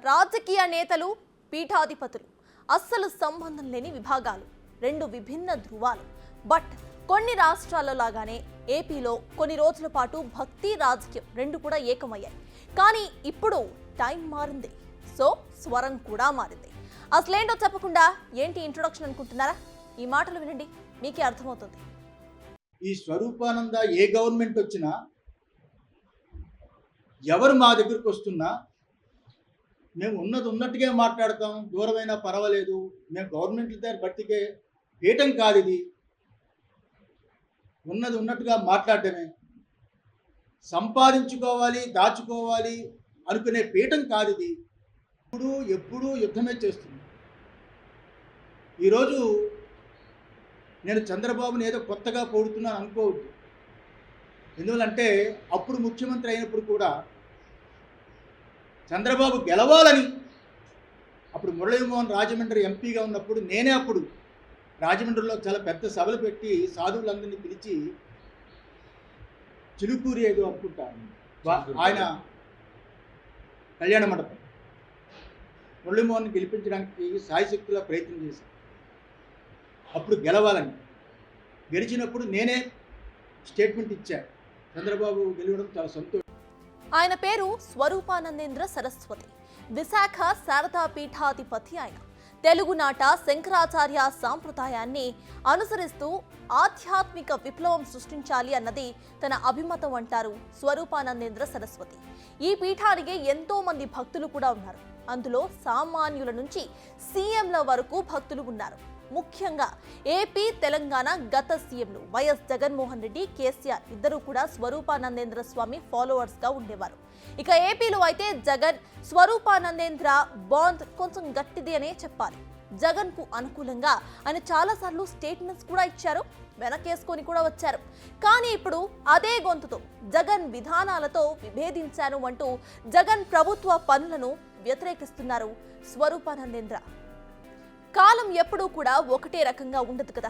రాజకీయ నేతలు, పీఠాధిపతులు అస్సలు సంబంధం లేని విభాగాలు, రెండు విభిన్న ధృవాలు. బట్ కొన్ని రాష్ట్రాల్లో లాగానే ఏపీలో కొన్ని రోజుల పాటు భక్తి, రాజకీయం రెండు కూడా ఏకమయ్యాయి. కానీ ఇప్పుడు టైం మారింది, సో స్వరం కూడా మారింది. అసలేంటో చెప్పకుండా ఏంటి ఇంట్రొడక్షన్ అనుకుంటున్నారా? ఈ మాటలు వినండి, మీకే అర్థమవుతుంది. ఈ స్వరూపానంద ఏ గవర్నమెంట్ వచ్చినా, ఎవరు మా దగ్గరికి వస్తున్నా మేము ఉన్నట్టుగా మాట్లాడతాం. దూరమైనా పర్వాలేదు, మేము గవర్నమెంట్ దగ్గర బట్టికే పీఠం కాదు ఇది. ఉన్నట్టుగా మాట్లాడటమే. సంపాదించుకోవాలి, దాచుకోవాలి అనుకునే పీఠం కాదు ఇది. ఎప్పుడు యుద్ధమే చేస్తుంది. ఈరోజు నేను చంద్రబాబుని ఏదో కొత్తగా పొగుడుతున్నాను అనుకోవద్దు. ఎందువల్లంటే అప్పుడు ముఖ్యమంత్రి అయినప్పుడు కూడా చంద్రబాబు గెలవాలని, అప్పుడు మురళీమోహన్ రాజమండ్రి ఎంపీగా ఉన్నప్పుడు నేనే అప్పుడు రాజమండ్రిలో చాలా పెద్ద సభలు పెట్టి సాధువులందరినీ పిలిచి, చిలుకూరి ఏదో అనుకుంటాను ఆయన కళ్యాణ మండపం, మురళీమోహన్ గెలిపించడానికి సాయశక్తిలో ప్రయత్నం చేశాను. అప్పుడు గెలవాలని, గెలిచినప్పుడు నేనే స్టేట్మెంట్ ఇచ్చాను. చంద్రబాబు గెలవడం చాలా సంతోషం. ఆయన పేరు స్వరూపానందేంద్ర సరస్వతి. విశాఖ శారదా పీఠాధిపతి. ఆయన తెలుగునాట శంకరాచార్య సాంప్రదాయాన్ని అనుసరిస్తూ ఆధ్యాత్మిక విప్లవం సృష్టించాలి అన్నది తన అభిమతం అంటారు స్వరూపానందేంద్ర సరస్వతి. ఈ పీఠానికి ఎంతో మంది భక్తులు కూడా ఉన్నారు. అందులో సామాన్యుల నుంచి సీఎంల వరకు భక్తులు ఉన్నారు. ముఖ్యంగా ఏపీ, తెలంగాణ గత సీఎంలు వైఎస్ జగన్మోహన్ రెడ్డి, కేసీఆర్ ఇద్దరు కూడా స్వరూపానందేంద్ర స్వామి ఫాలోవర్స్ గా ఉండేవారు. ఇక ఏపీలో అయితే జగన్ స్వరూపానందేంద్ర బాండ్ కొంచెం గట్టిది అనే చెప్పాలి. జగన్ కు అనుకూలంగా ఆయన చాలాసార్లు స్టేట్మెంట్స్ కూడా ఇచ్చారు, వెనకేసుకొని కూడా వచ్చారు. కానీ ఇప్పుడు అదే గొంతుతో జగన్ విధానాలతో విభేదించాను అంటూ జగన్ ప్రభుత్వ పనులను వ్యతిరేకిస్తున్నారు స్వరూపానందేంద్ర. కాలం ఎప్పుడూ కూడా ఒకటే రకంగా ఉండదు కదా.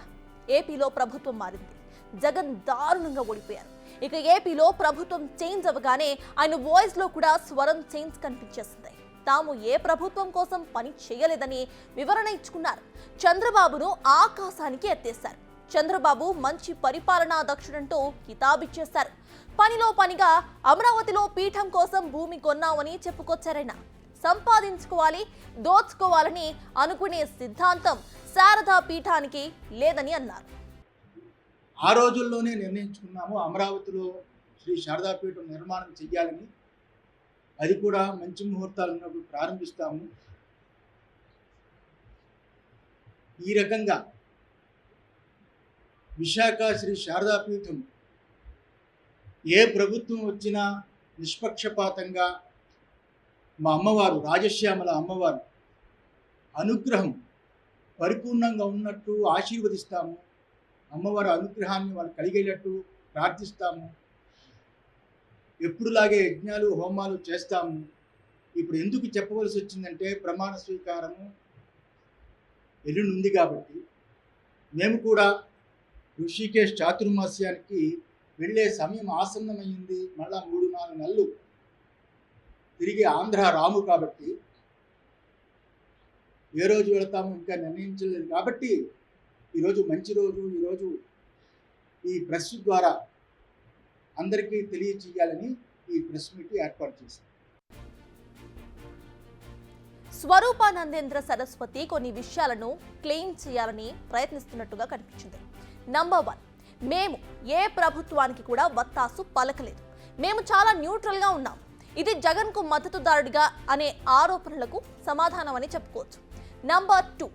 ఏపీలో ప్రభుత్వం మారింది, జగన్ దారుణంగా ఓడిపోయారు. ఇక ఏపీలో ప్రభుత్వం చేంజ్ అవ్వగానే ఆయన వాయిస్ లో కూడా స్వరం చేంజ్ కనిపించేస్తుంది. తాము ఏ ప్రభుత్వం కోసం పని చేయలేదని వివరణ ఇచ్చుకున్నారు. చంద్రబాబును ఆకాశానికి ఎత్తేశారు. చంద్రబాబు మంచి పరిపాలనా దక్షుడంటూ కితాబిచ్చేశారు. పనిలో పనిగా అమరావతిలో పీఠం కోసం భూమి కొన్నామని చెప్పుకొచ్చారైనా. సంపాదించుకోవాలి, దోచుకోవాలని అనుకునే సిద్ధాంతం శారదా పీఠానికి లేదని అన్నారు. ఆ రోజుల్లోనే నిర్ణయించుకున్నాము అమరావతిలో శ్రీ శారదా పీఠం నిర్మాణం చెయ్యాలని. అది కూడా మంచి ముహూర్తాలు ఉన్నప్పుడు ప్రారంభిస్తాము. ఈ రకంగా విశాఖ శ్రీ శారదా పీఠం ఏ ప్రభుత్వం వచ్చినా నిష్పక్షపాతంగా మా అమ్మవారు, రాజశ్యామల అమ్మవారు అనుగ్రహం పరిపూర్ణంగా ఉన్నట్టు ఆశీర్వదిస్తాము. అమ్మవారి అనుగ్రహాన్ని వాళ్ళు కలిగేటట్టు ప్రార్థిస్తాము. ఎప్పుడులాగే యజ్ఞాలు, హోమాలు చేస్తాము. ఇప్పుడు ఎందుకు చెప్పవలసి వచ్చిందంటే ప్రమాణ స్వీకారము ఎల్లుండి ఉంది కాబట్టి మేము కూడా ఋషికేశ్ చాతుర్మాస్యానికి వెళ్ళే సమయం ఆసన్నమైంది. మళ్ళా 3-4 నెలలు తిరిగి ఆంధ్ర రాము కాబట్టి ఏ రోజు వెళతాము ఇంకా నిర్ణయించలేదు. కాబట్టి ఈరోజు మంచి రోజు. ఈరోజు ఈ ప్రెస్ ద్వారా అందరికీ తెలియచేయాలని ఈ ప్రెస్ మీట్ ఏర్పాటు చేశారు. స్వరూపానందేంద్ర సరస్వతి కొన్ని విషయాలను క్లెయిమ్ చేయాలని ప్రయత్నిస్తున్నట్టుగా కనిపించింది. నంబర్ 1, మేము ఏ ప్రభుత్వానికి కూడా వత్తాసు పలకలేదు. మేము చాలా న్యూట్రల్గా ఉన్నాం. ఇది జగన్ కు మద్దతుదారుడిగా అనే ఆరోపణలకు సమాధానం అని చెప్పుకోవచ్చు. నంబర్ 2,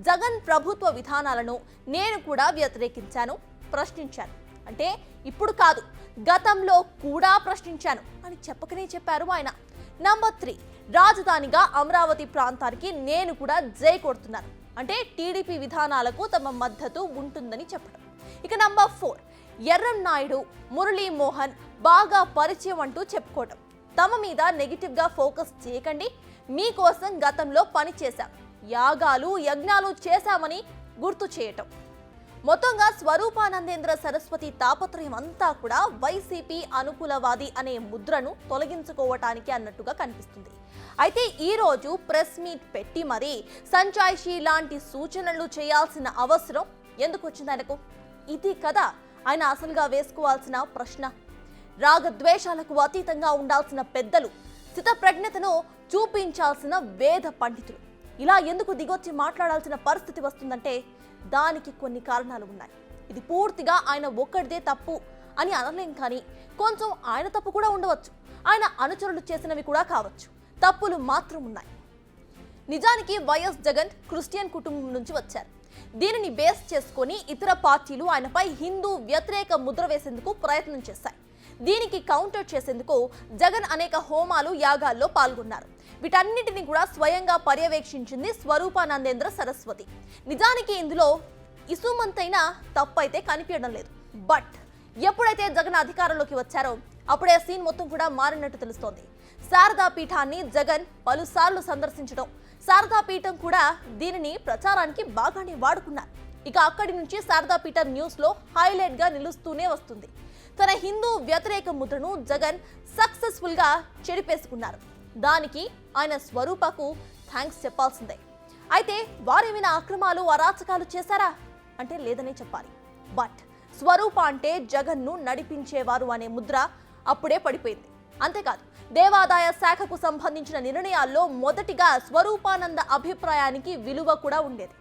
జగన్ ప్రభుత్వ విధానాలను నేను కూడా వ్యతిరేకించాను, ప్రశ్నించాను. అంటే ఇప్పుడు కాదు, గతంలో కూడా ప్రశ్నించాను అని చెప్పకనే చెప్పారు ఆయన. నంబర్ 3, రాజధానిగా అమరావతి ప్రాంతానికి నేను కూడా జై కొడుతున్నాను. అంటే టీడీపీ విధానాలకు తమ మద్దతు ఉంటుందని చెప్పడం. ఇక నంబర్ 4, ఎర్రన్నాయుడు, మురళీమోహన్ బాగా పరిచయం అంటూ చెప్పుకోవటం. తమ మీద నెగిటివ్గా ఫోకస్ చేయకండి, మీకోసం గతంలో పని చేశాం, యాగాలు, యజ్ఞాలు చేశామని గుర్తు చేయటం. మొత్తంగా స్వరూపానందేంద్ర సరస్వతి తాపత్రయం అంతా కూడా వైసీపీ అనుకూలవాది అనే ముద్రను తొలగించుకోవటానికి అన్నట్టుగా కనిపిస్తుంది. అయితే ఈ రోజు ప్రెస్ మీట్ పెట్టి మరీ సంజాయిషి లాంటి సూచనలు చేయాల్సిన అవసరం ఎందుకు వచ్చింది ఆయనకు? ఇది కదా ఆయన అసలుగా వేసుకోవాల్సిన ప్రశ్న. రాగద్వేషాలకు అతీతంగా ఉండాల్సిన పెద్దలు, స్థితప్రజ్ఞతను చూపించాల్సిన వేద పండితులు ఇలా ఎందుకు దిగొచ్చి మాట్లాడాల్సిన పరిస్థితి వస్తుందంటే దానికి కొన్ని కారణాలు ఉన్నాయి. ఇది పూర్తిగా ఆయన ఒక్కడిదే తప్పు అని అనలేం, కానీ కొంచెం ఆయన తప్పు కూడా ఉండవచ్చు, ఆయన అనుచరులు చేసినవి కూడా కావచ్చు. తప్పులు మాత్రం ఉన్నాయి. నిజానికి వైఎస్ జగన్ క్రిస్టియన్ కుటుంబం నుంచి వచ్చారు. దీనిని బేస్ చేసుకొని ఇతర పార్టీలు ఆయనపై హిందూ వ్యతిరేక ముద్ర వేసేందుకు ప్రయత్నం చేశాయి. దీనికి కౌంటర్ చేసేందుకు జగన్ అనేక హోమాలు, యాగాల్లో పాల్గొన్నారు. వీటన్నిటిని కూడా స్వయంగా పర్యవేక్షించింది స్వరూపానందేంద్ర సరస్వతి. నిజానికి ఇందులో ఇసుమంతైనా తప్పు అయితే కనిపించడం లేదు. బట్ ఎప్పుడైతే జగన్ అధికారంలోకి వచ్చారో అప్పుడే సీన్ మొత్తం కూడా మారినట్టు తెలుస్తోంది. శారదా పీఠాన్ని జగన్ పలుసార్లు సందర్శించడం, శారదా పీఠం కూడా దీనిని ప్రచారానికి బాగానే వాడుకున్నారు. ఇక అక్కడి నుంచి శారదా పీఠం న్యూస్ లో హైలైట్ గా నిలుస్తూనే వస్తుంది. తన హిందూ వ్యతిరేక ముద్రను జగన్ సక్సెస్ఫుల్ గా చెరిపేసుకున్నారు. దానికి ఆయన స్వరూపకు థ్యాంక్స్ చెప్పాల్సిందే. అయితే వారేమైనా అక్రమాలు, అరాచకాలు చేశారా అంటే లేదనే చెప్పాలి. బట్ స్వరూప అంటే జగన్ను నడిపించేవారు అనే ముద్ర అప్పుడే పడిపోయింది. అంతేకాదు, దేవాదాయ శాఖకు సంబంధించిన నిర్ణయాల్లో మొదటిగా స్వరూపానంద అభిప్రాయానికి విలువ కూడా ఉండేది.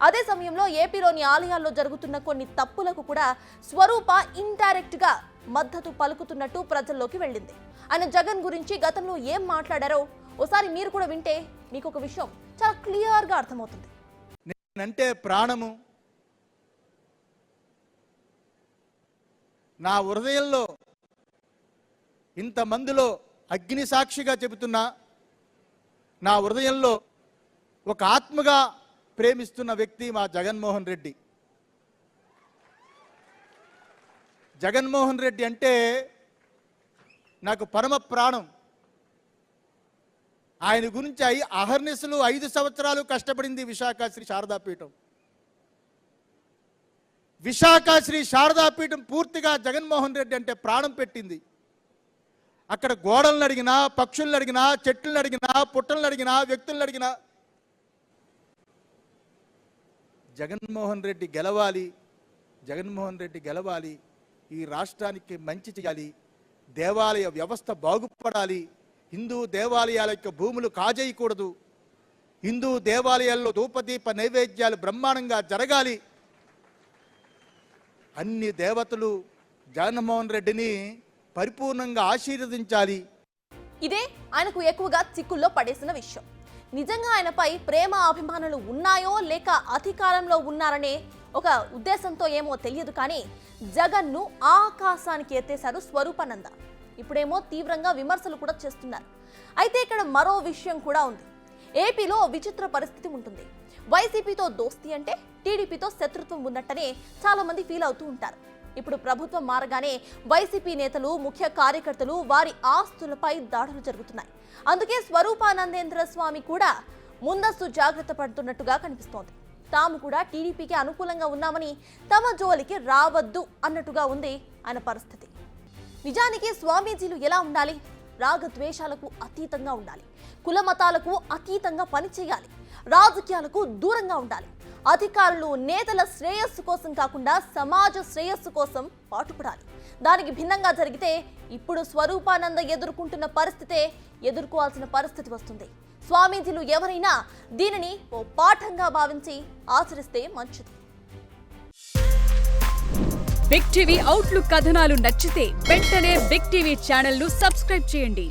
అదే సమయంలో ఏపీలోని ఆలయాల్లో జరుగుతున్న కొన్ని తప్పులకు కూడా స్వరూప ఇండైరెక్ట్ గా మద్దతు పలుకుతున్నట్టు ప్రజల్లోకి వెళ్ళింది. ఆయన జగన్ గురించి గతంలో ఏం మాట్లాడారో ఓసారి మీరు కూడా వింటే మీకు ఒక విషయం చాలా క్లియర్ గా అర్థమవుతుంది. నేనంటే ప్రాణము, నా హృదయంలో ఇంతమందిలో అగ్ని సాక్షిగా చెబుతున్నా, నా హృదయంలో ఒక ఆత్మగా ప్రేమిస్తున్న వ్యక్తి మా జగన్మోహన్ రెడ్డి. జగన్మోహన్ రెడ్డి అంటే నాకు పరమ ప్రాణం. ఆయన గురించి అహర్నిశలు 5 సంవత్సరాలు కష్టపడింది విశాఖ శ్రీ శారదాపీఠం. విశాఖ శ్రీ శారదాపీఠం పూర్తిగా జగన్మోహన్ రెడ్డి అంటే ప్రాణం పెట్టింది. అక్కడ గోడలను అడిగినా, పక్షులను అడిగినా, చెట్లను అడిగినా, పుట్టలను అడిగినా, వ్యక్తులను అడిగినా జగన్మోహన్ రెడ్డి గెలవాలి, జగన్మోహన్ రెడ్డి గెలవాలి, ఈ రాష్ట్రానికి మంచి చేయాలి, దేవాలయ వ్యవస్థ బాగుపడాలి, హిందూ దేవాలయాల యొక్క భూములు కాజేయకూడదు, హిందూ దేవాలయాల్లో ధూపదీప నైవేద్యాలు బ్రహ్మాండంగా జరగాలి. అన్ని దేవతలు జగన్మోహన్ రెడ్డిని పరిపూర్ణంగా ఆశీర్వదించాలి. ఇదే ఆయనకు ఎక్కువగా చిక్కుల్లో పడేసిన విషయం. నిజంగా ఆయనపై ప్రేమ, అభిమానులు ఉన్నాయో లేక అధికారంలో ఉన్నారనే ఒక ఉద్దేశంతో ఏమో తెలియదు, కానీ జగన్ను ఆకాశానికి ఎత్తేశారు స్వరూపానంద. ఇప్పుడేమో తీవ్రంగా విమర్శలు కూడా చేస్తున్నారు. అయితే ఇక్కడ మరో విషయం కూడా ఉంది. ఏపీలో విచిత్ర పరిస్థితి ఉంటుంది. వైసీపీతో దోస్తీ అంటే టీడీపీతో శత్రుత్వం ఉన్నట్టనే చాలా మంది ఫీల్ అవుతూ ఉంటారు. ఇప్పుడు ప్రభుత్వం మారగానే వైసీపీ నేతలు, ముఖ్య కార్యకర్తలు, వారి ఆస్తులపై దాడులు జరుగుతున్నాయి. అందుకే స్వరూపానందేంద్ర స్వామి కూడా ముందస్తు జాగ్రత్త పడుతున్నట్టుగా కనిపిస్తోంది. తాము కూడా టీడీపీకి అనుకూలంగా ఉన్నామని, తమ జోలికి రావద్దు అన్నట్టుగా ఉంది ఆయన పరిస్థితి. నిజానికి స్వామీజీలు ఎలా ఉండాలి? రాగద్వేషాలకు అతీతంగా ఉండాలి, కుల మతాలకు అతీతంగా పనిచేయాలి, రాజకీయాలకు దూరంగా ఉండాలి, అధికారులు, నేతల శ్రేయస్సు కోసం కాకుండా సమాజ శ్రేయస్సు కోసం పాటుపడాలి. దానికి భిన్నంగా జరిగితే ఇప్పుడు స్వరూపానంద ఎదుర్కొంటున్న పరిస్థితే ఎదుర్కోవాల్సిన పరిస్థితి వస్తుంది. స్వామీజీలు ఎవరైనా దీనిని ఓ పాఠంగా భావించి ఆచరిస్తే మంచిది. బిగ్ టీవీ అవుట్లుక్ కథనాలు నచ్చితే వెంటనే బిగ్ టీవీ ఛానల్ ను సబ్స్క్రైబ్ చేయండి.